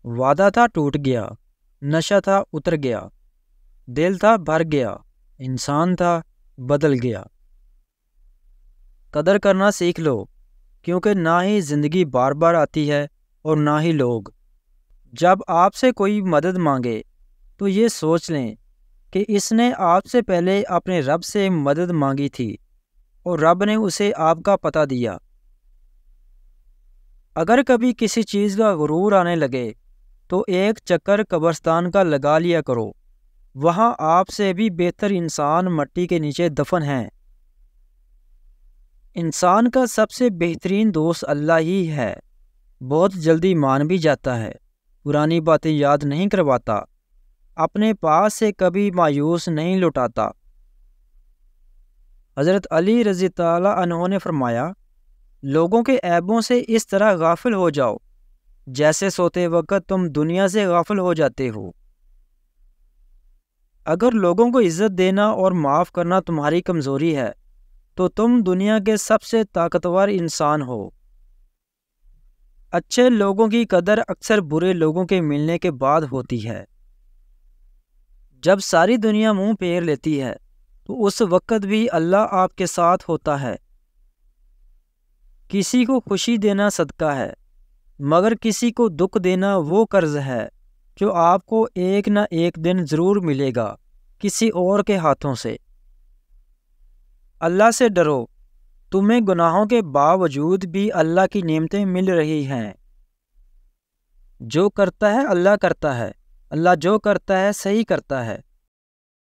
وعدہ تھا ٹوٹ گیا، نشہ تھا اتر گیا، دل تھا بھر گیا، انسان تھا بدل گیا۔ قدر کرنا سیکھ لو، کیونکہ نہ ہی زندگی بار بار آتی ہے اور نہ ہی لوگ۔ جب آپ سے کوئی مدد مانگے تو یہ سوچ لیں کہ اس نے آپ سے پہلے اپنے رب سے مدد مانگی تھی اور رب نے اسے آپ کا پتہ دیا۔ اگر کبھی کسی چیز کا غرور آنے لگے تو ایک چکر قبرستان کا لگا لیا کرو، وہاں آپ سے بھی بہتر انسان مٹی کے نیچے دفن ہیں۔ انسان کا سب سے بہترین دوست اللہ ہی ہے۔ بہت جلدی مان بھی جاتا ہے، پرانی باتیں یاد نہیں کرواتا، اپنے پاس سے کبھی مایوس نہیں لوٹاتا۔ حضرت علی رضی تعالیٰ عنہ نے فرمایا، لوگوں کے عیبوں سے اس طرح غافل ہو جاؤ جیسے سوتے وقت تم دنیا سے غافل ہو جاتے ہو۔ اگر لوگوں کو عزت دینا اور معاف کرنا تمہاری کمزوری ہے تو تم دنیا کے سب سے طاقتور انسان ہو۔ اچھے لوگوں کی قدر اکثر برے لوگوں کے ملنے کے بعد ہوتی ہے۔ جب ساری دنیا منہ پھیر لیتی ہے تو اس وقت بھی اللہ آپ کے ساتھ ہوتا ہے۔ کسی کو خوشی دینا صدقہ ہے، مگر کسی کو دکھ دینا وہ قرض ہے جو آپ کو ایک نہ ایک دن ضرور ملے گا کسی اور کے ہاتھوں سے۔ اللہ سے ڈرو، تمہیں گناہوں کے باوجود بھی اللہ کی نعمتیں مل رہی ہیں۔ جو کرتا ہے اللہ کرتا ہے، اللہ جو کرتا ہے صحیح کرتا ہے۔